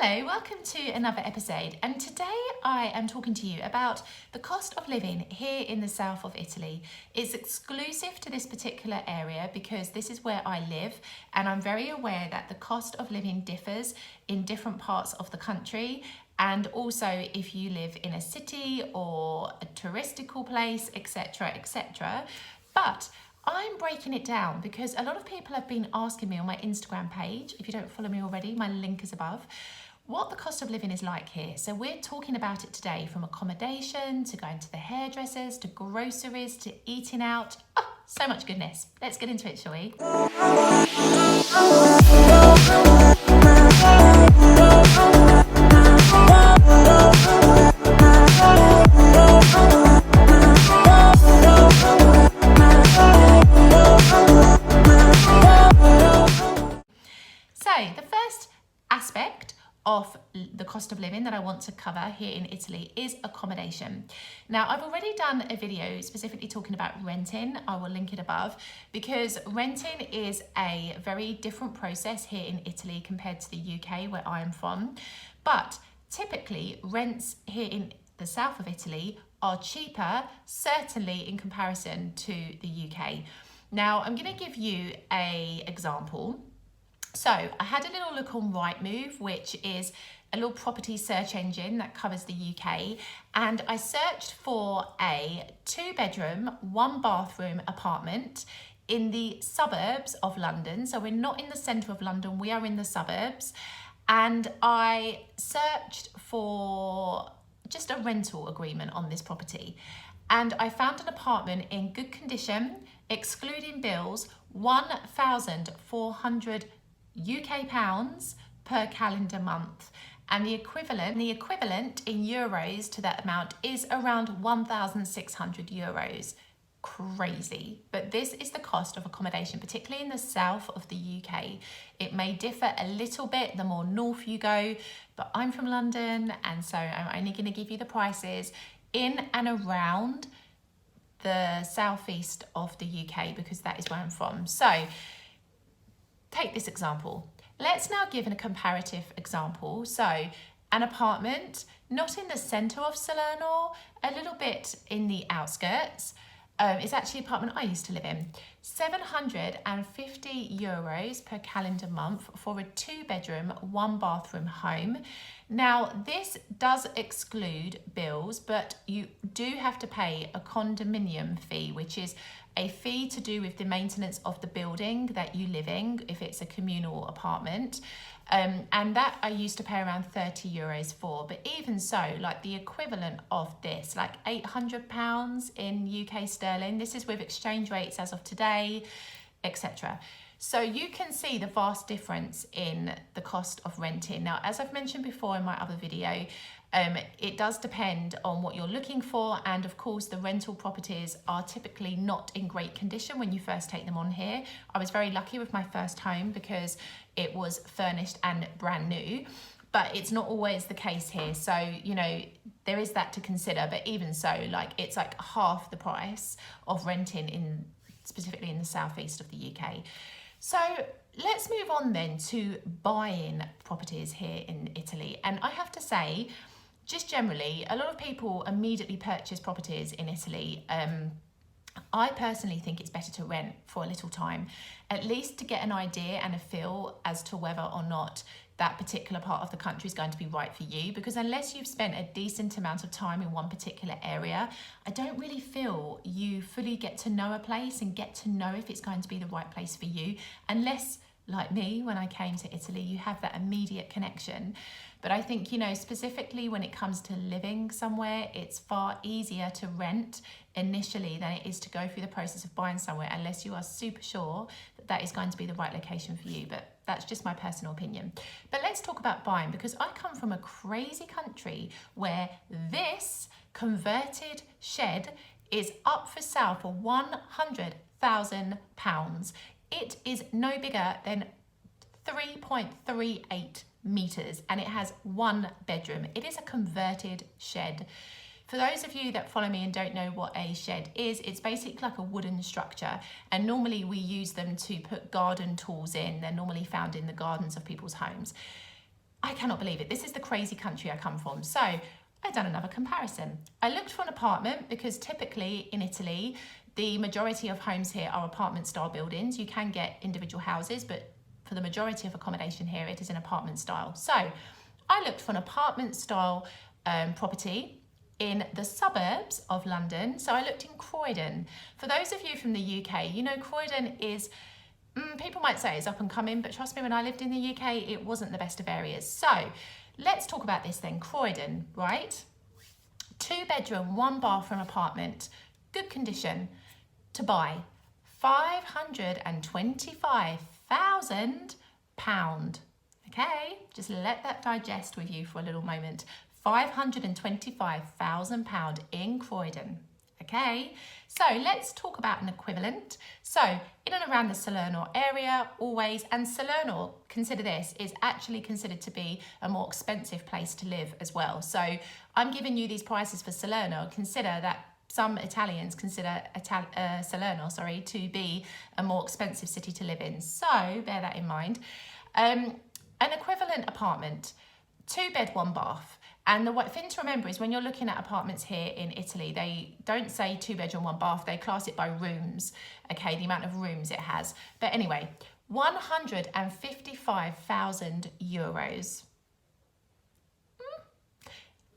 Hello, welcome to another episode, and today I am talking to you about the cost of living here in the south of Italy. It's exclusive to this particular area because this is where I live, and I'm very aware that the cost of living differs in different parts of the country, and also if you live in a city or a touristical place, etc, etc. But I'm breaking it down because a lot of people have been asking me on my Instagram page, if you don't follow me already, my link is above, what the cost of living is like here. So we're talking about it today, from accommodation to going to the hairdressers to groceries to eating out. Oh, so much goodness. Let's get into it, shall we? So the first aspect of the cost of living that I want to cover here in Italy is accommodation. Now, I've already done a video specifically talking about renting. I will link it above, because renting is a very different process here in Italy compared to the UK where I am from. But typically rents here in the south of Italy are cheaper, certainly in comparison to the UK. Now, I'm going to give you an example. So I had a little look on Rightmove, which is a little property search engine that covers the UK, and I searched for a 2-bedroom, 1-bathroom apartment in the suburbs of London. So we're not in the centre of London, we are in the suburbs, and I searched for just a rental agreement on this property, and I found an apartment in good condition, excluding bills, £1,400 UK pounds per calendar month, and the equivalent in euros to that amount is around 1,600 euros. Crazy. But this is the cost of accommodation, particularly in the south of the UK. It may differ a little bit the more north you go, but I'm from London, and so I'm only going to give you the prices in and around the southeast of the UK because that is where I'm from. So take this example. Let's now give a comparative example. So an apartment, not in the centre of Salerno, a little bit in the outskirts. It's actually an apartment I used to live in. 750 euros per calendar month for a 2-bedroom, 1-bathroom home. Now, this does exclude bills, but you do have to pay a condominium fee, which is a fee to do with the maintenance of the building that you live in, if it's a communal apartment. And that I used to pay around 30 euros for. But even so, like the equivalent of this, like £800 in UK sterling, this is with exchange rates as of today, etc. So you can see the vast difference in the cost of renting. Now, as I've mentioned before in my other video, it does depend on what you're looking for, and of course the rental properties are typically not in great condition when you first take them on here. I was very lucky with my first home because it was furnished and brand new, but it's not always the case here. So, you know, there is that to consider, but even so, like, it's like half the price of renting specifically in the southeast of the UK. So let's move on then to buying properties here in Italy. And I have to say, just generally, a lot of people immediately purchase properties in Italy. I personally think it's better to rent for a little time, at least to get an idea and a feel as to whether or not that particular part of the country is going to be right for you, because unless you've spent a decent amount of time in one particular area, I don't really feel you fully get to know a place and get to know if it's going to be the right place for you, unless, like me, when I came to Italy, you have that immediate connection. But I think, you know, specifically when it comes to living somewhere, it's far easier to rent initially than it is to go through the process of buying somewhere, unless you are super sure that that is going to be the right location for you. But that's just my personal opinion. But let's talk about buying, because I come from a crazy country where this converted shed is up for sale for £100,000. It is no bigger than 3.38 meters, and it has 1 bedroom. It is a converted shed. For those of you that follow me and don't know what a shed is, it's basically like a wooden structure, and normally we use them to put garden tools in. They're normally found in the gardens of people's homes. I cannot believe it. This is the crazy country I come from. So I've done another comparison. I looked for an apartment because typically in Italy, the majority of homes here are apartment style buildings. You can get individual houses, but for the majority of accommodation here, it is an apartment style. So I looked for an apartment style property in the suburbs of London. So I looked in Croydon. For those of you from the UK, you know Croydon is, people might say it's up and coming, but trust me, when I lived in the UK, it wasn't the best of areas. So let's talk about this then. Croydon, right? 2-bedroom, 1-bathroom apartment, good condition, to buy £525,000. Okay, just let that digest with you for a little moment. £525,000 in Croydon. Okay, so let's talk about an equivalent. So in and around the Salerno area, always, and Salerno, consider this, is actually considered to be a more expensive place to live as well. So I'm giving you these prices for Salerno. Consider that some Italians consider Salerno, to be a more expensive city to live in. So bear that in mind. An equivalent apartment, 2-bed, 1-bath. And the thing to remember is when you're looking at apartments here in Italy, they don't say 2-bedroom, 1-bath. They class it by rooms, okay, the amount of rooms it has. But anyway, €155,000.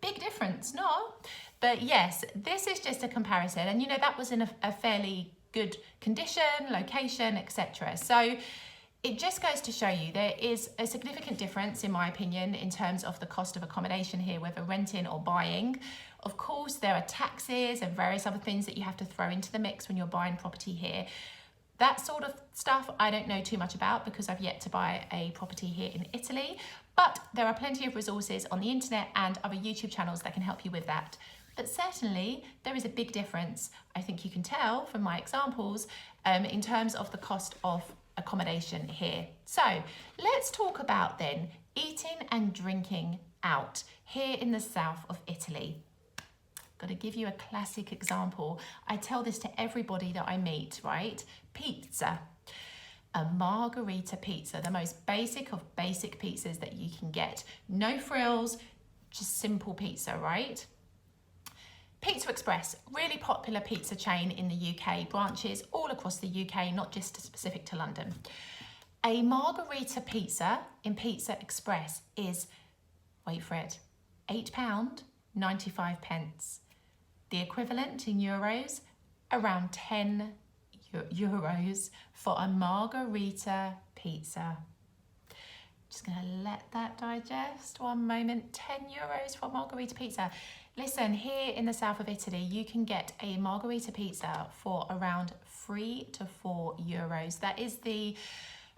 Big difference, no? But yes, this is just a comparison. And you know, that was in a fairly good condition, location, etc. So it just goes to show you there is a significant difference, in my opinion, in terms of the cost of accommodation here, whether renting or buying. Of course, there are taxes and various other things that you have to throw into the mix when you're buying property here. That sort of stuff I don't know too much about because I've yet to buy a property here in Italy, but there are plenty of resources on the internet and other YouTube channels that can help you with that. But certainly there is a big difference, I think you can tell from my examples, in terms of the cost of accommodation here. So let's talk about then eating and drinking out here in the south of Italy. Got to give you a classic example. I tell this to everybody that I meet, right? Pizza. A margherita pizza, the most basic of basic pizzas that you can get. No frills, just simple pizza, right? Pizza Express, really popular pizza chain in the UK, branches all across the UK, not just specific to London. A margherita pizza in Pizza Express is, wait for it, £8.95. The equivalent in euros, around 10 euros for a margherita pizza. Just gonna let that digest 1 moment. 10 euros for a margherita pizza. Listen, here in the south of Italy, you can get a margherita pizza for around 3 to 4 euros. That is the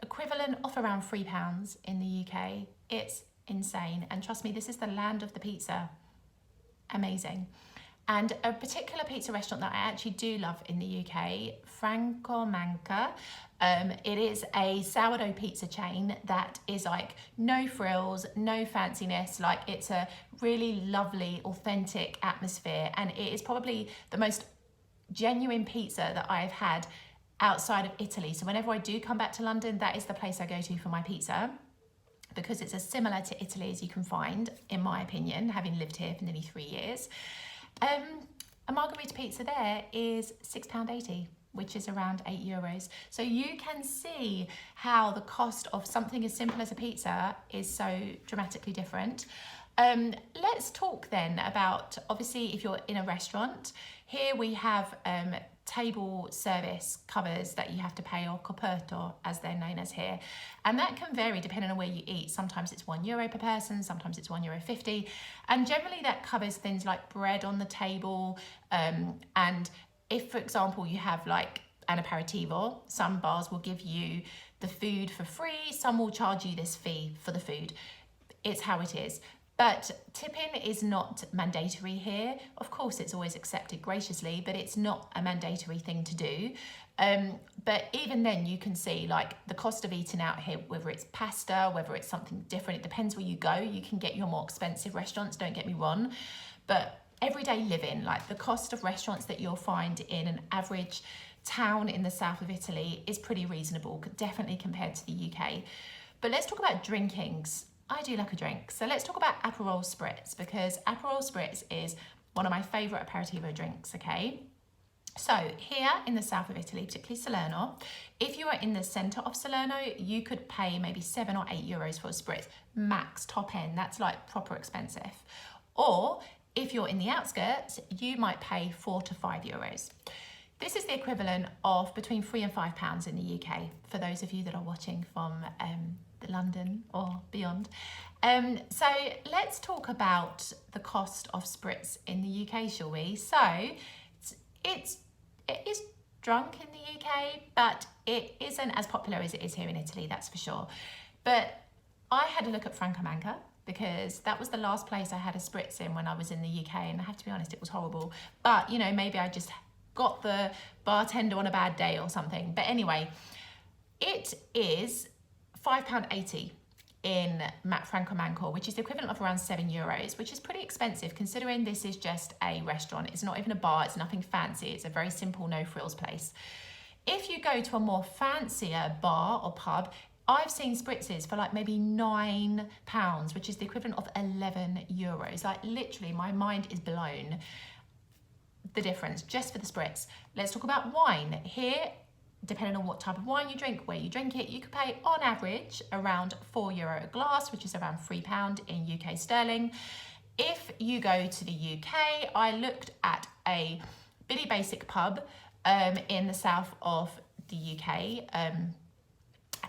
equivalent of around £3 in the UK. It's insane. And trust me, this is the land of the pizza. Amazing. And a particular pizza restaurant that I actually do love in the UK, Franco Manca. It is a sourdough pizza chain that is like no frills, no fanciness. Like it's a really lovely, authentic atmosphere. And it is probably the most genuine pizza that I've had outside of Italy. So whenever I do come back to London, that is the place I go to for my pizza, because it's as similar to Italy as you can find, in my opinion, having lived here for nearly 3 years. A margherita pizza there is £6.80, which is around 8 euros. So you can see how the cost of something as simple as a pizza is so dramatically different. Let's talk then about, obviously, if you're in a restaurant, here we have table service covers that you have to pay, or coperto as they're known as here, and that can vary depending on where you eat. Sometimes it's €1 per person, sometimes it's €1.50, and generally that covers things like bread on the table, and if, for example, you have like an aperitivo, some bars will give you the food for free, some will charge you this fee for the food. It's how it is. But tipping is not mandatory here. Of course, it's always accepted graciously, but it's not a mandatory thing to do. But even then, you can see like the cost of eating out here, whether it's pasta, whether it's something different, it depends where you go. You can get your more expensive restaurants, don't get me wrong. But everyday living, like the cost of restaurants that you'll find in an average town in the south of Italy is pretty reasonable, definitely compared to the UK. But let's talk about drinkings. I do like a drink. So let's talk about Aperol Spritz, because Aperol Spritz is one of my favourite aperitivo drinks, okay? So here in the south of Italy, particularly Salerno, if you are in the centre of Salerno, you could pay maybe €7 or €8 for a spritz, max, top end. That's like proper expensive. Or if you're in the outskirts, you might pay €4 to €5. This is the equivalent of between £3 and £5 in the UK, for those of you that are watching from London or beyond. So let's talk about the cost of spritz in the UK, shall we? So it is drunk in the UK, but it isn't as popular as it is here in Italy, that's for sure. But I had a look at Francomanca, because that was the last place I had a spritz in when I was in the UK, and I have to be honest, it was horrible. But, you know, maybe I just got the bartender on a bad day or something. But anyway, it is £5.80 in Francomanca, which is the equivalent of around €7, which is pretty expensive considering this is just a restaurant. It's not even a bar, it's nothing fancy. It's a very simple, no frills place. If you go to a more fancier bar or pub, I've seen spritzes for like maybe £9, which is the equivalent of €11. Like literally, my mind is blown. The difference just for the spritz. Let's talk about wine. Here, depending on what type of wine you drink, where you drink it, you could pay on average around €4 a glass, which is around £3 in UK sterling. If you go to the UK, I looked at a Billy Basic pub in the south of the UK,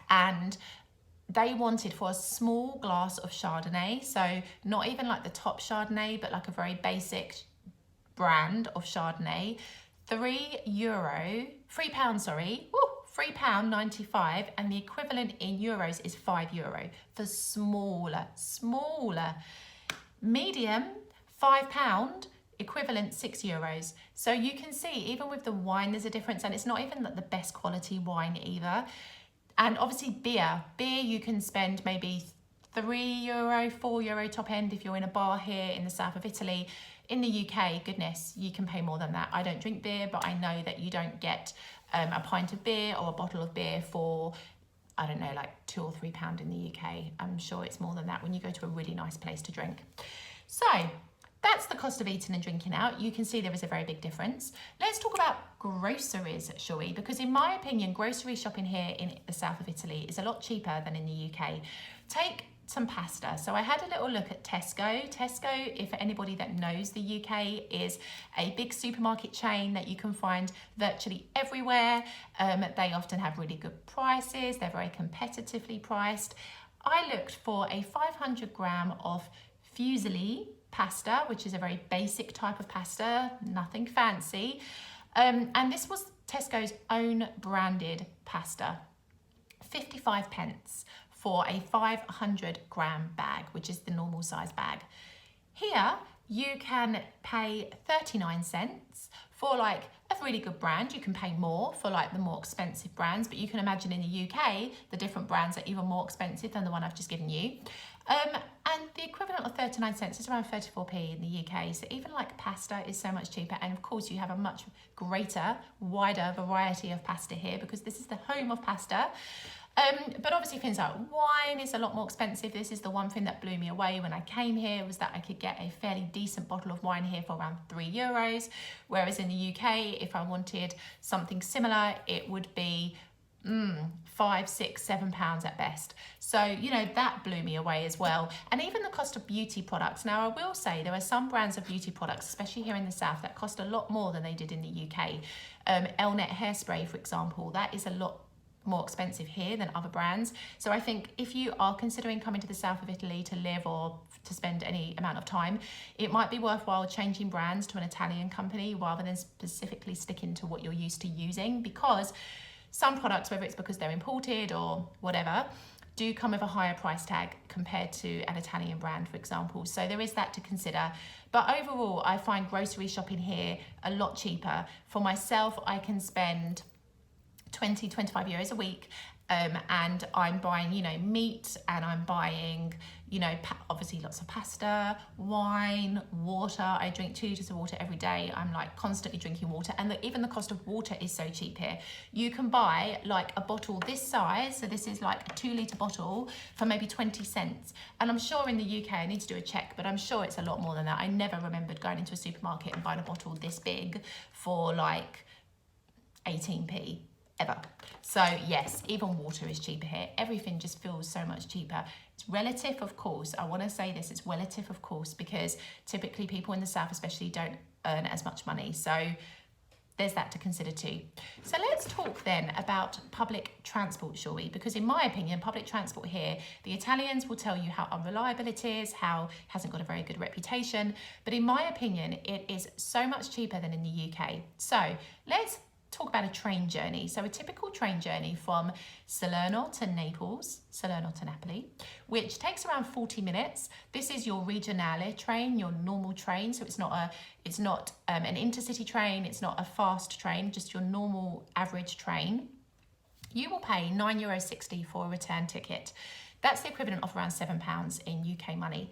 and they wanted for a small glass of Chardonnay, so not even like the top Chardonnay, but like a very basic brand of Chardonnay, £3.95, and the equivalent in euros is €5 for smaller. Medium, £5, equivalent €6. So you can see, even with the wine, there's a difference, and it's not even the best quality wine either. And obviously beer you can spend maybe €3, €4 top end if you're in a bar here in the south of Italy. In the UK, goodness, you can pay more than that. I don't drink beer, but I know that you don't get a pint of beer or a bottle of beer for, I don't know, like £2 or £3 in the UK. I'm sure it's more than that when you go to a really nice place to drink. So that's the cost of eating and drinking out. You can see there is a very big difference. Let's talk about groceries, shall we? Because in my opinion, grocery shopping here in the south of Italy is a lot cheaper than in the UK. Take some pasta. So I had a little look at Tesco. Tesco, if anybody that knows the UK, is a big supermarket chain that you can find virtually everywhere. They often have really good prices. They're very competitively priced. I looked for a 500 gram of fusilli pasta, which is a very basic type of pasta, nothing fancy. And this was Tesco's own branded pasta. 55 pence for a 500 gram bag, which is the normal size bag. Here, you can pay 39 cents for like a really good brand. You can pay more for like the more expensive brands, but you can imagine in the UK, the different brands are even more expensive than the one I've just given you. And the equivalent of 39 cents is around 34p in the UK. So even like pasta is so much cheaper. And of course you have a much greater, wider variety of pasta here because this is the home of pasta. But obviously things like wine is a lot more expensive. This is the one thing that blew me away when I came here, was that I could get a fairly decent bottle of wine here for around €3. Whereas in the UK, if I wanted something similar, it would be £5, £6, £7 at best. So, you know, that blew me away as well. And even the cost of beauty products. Now, I will say there are some brands of beauty products, especially here in the South, that cost a lot more than they did in the UK. Elnet hairspray, for example, that is a lot more expensive here than other brands. So I think if you are considering coming to the south of Italy to live or to spend any amount of time, it might be worthwhile changing brands to an Italian company rather than specifically sticking to what you're used to using, because some products, whether it's because they're imported or whatever, do come with a higher price tag compared to an Italian brand, for example. So there is that to consider. But overall, I find grocery shopping here a lot cheaper. For myself, I can spend €20, €25 a week, and I'm buying, you know, meat, and I'm buying, you know, obviously lots of pasta, wine, water. I drink 2 liters of water every day. I'm like constantly drinking water, and even the cost of water is so cheap here. You can buy like a bottle this size, so this is like a 2-litre bottle, for maybe 20 cents. And I'm sure in the UK, I need to do a check, but I'm sure it's a lot more than that. I never remembered going into a supermarket and buying a bottle this big for like 18p. Ever. So yes, even water is cheaper here. Everything just feels so much cheaper. It's relative, of course. I want to say this, it's relative, of course, because typically people in the south especially don't earn as much money. So there's that to consider too. So let's talk then about public transport, shall we? Because in my opinion, public transport here, the Italians will tell you how unreliable it is, how it hasn't got a very good reputation. But in my opinion, it is so much cheaper than in the UK. So let's talk about a train journey. So a typical train journey from Salerno to Naples, Salerno to Napoli, which takes around 40 minutes. This is your regionale train, your normal train. So it's not an intercity train. It's not a fast train, just your normal average train. You will pay €9.60 for a return ticket. That's the equivalent of around £7 in UK money.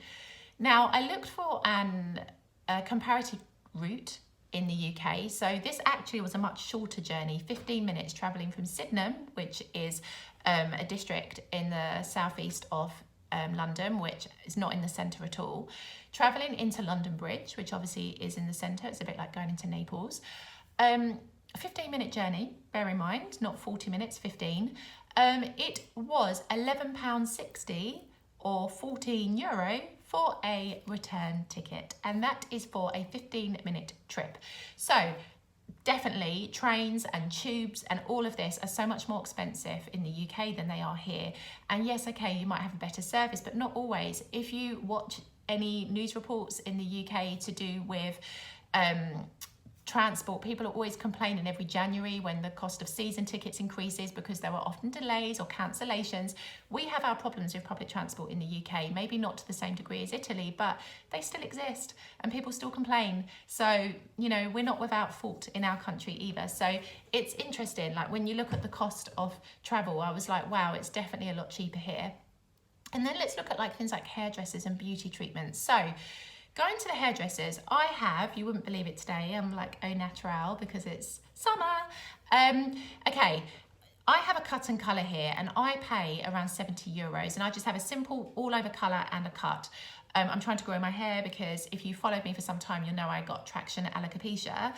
Now, I looked for a comparative route in the UK. So this actually was a much shorter journey, 15 minutes traveling from Sydenham, which is a district in the southeast of London, which is not in the centre at all. Travelling into London Bridge, which obviously is in the centre. It's a bit like going into Naples. A 15-minute journey, bear in mind, not 40 minutes, 15. It was £11.60 or €14 for a return ticket, and that is for a 15-minute trip. So definitely trains and tubes and all of this are so much more expensive in the UK than they are here. And yes, okay, you might have a better service, but not always. If you watch any news reports in the UK to do with transport, people are always complaining every January when the cost of season tickets increases because there are often delays or cancellations. We have our problems with public transport in the UK, maybe not to the same degree as Italy, but they still exist and people still complain. So, you know, we're not without fault in our country either. So it's interesting, like when you look at the cost of travel, I was like, wow, it's definitely a lot cheaper here. And then let's look at like things like hairdressers and beauty treatments. So going to the hairdressers, I have, you wouldn't believe it today, I'm like au naturel because it's summer. Okay, I have a cut and colour here and I pay around €70 and I just have a simple all over colour and a cut. I'm trying to grow my hair because if you followed me for some time, you'll know I got traction alopecia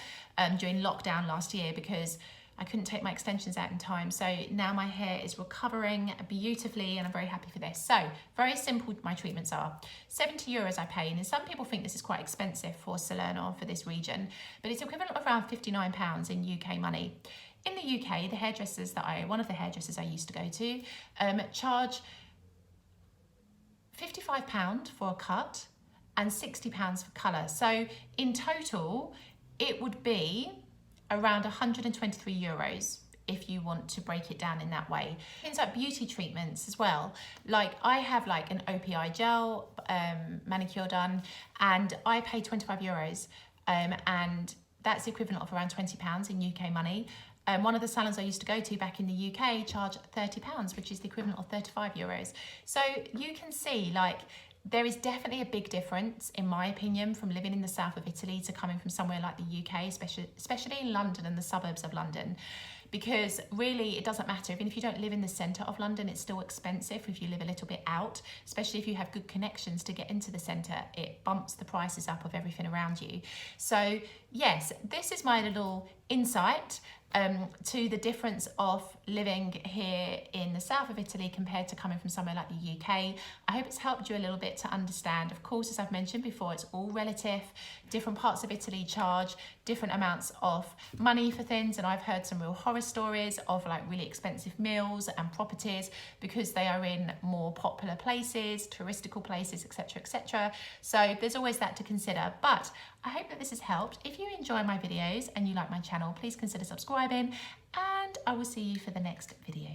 during lockdown last year because I couldn't take my extensions out in time. So now my hair is recovering beautifully and I'm very happy for this. So very simple, my treatments are. €70 I pay, and some people think this is quite expensive for Salerno, for this region, but it's equivalent of around £59 in UK money. In the UK, the hairdressers one of the hairdressers I used to go to, charge £55 for a cut and £60 for colour. So in total, it would be around €123 if you want to break it down in that way. Things like beauty treatments as well. Like I have like an OPI gel manicure done and I pay €25 and that's the equivalent of around £20 in UK money. One of the salons I used to go to back in the UK charged £30, which is the equivalent of €35. So you can see like there is definitely a big difference, in my opinion, from living in the south of Italy to coming from somewhere like the UK, especially in London and the suburbs of London. Because really, it doesn't matter. Even if you don't live in the centre of London, it's still expensive if you live a little bit out, especially if you have good connections to get into the centre. It bumps the prices up of everything around you. So yes, this is my little insight to the difference of living here in the south of Italy compared to coming from somewhere like the UK. I hope it's helped you a little bit to understand. Of course, as I've mentioned before, it's all relative. Different parts of Italy charge different amounts of money for things, and I've heard some real horror stories of like really expensive meals and properties because they are in more popular places, touristical places, etc, etc. So there's always that to consider. But I hope that this has helped. If you enjoy my videos and you like my channel, please consider subscribing, and I will see you for the next video.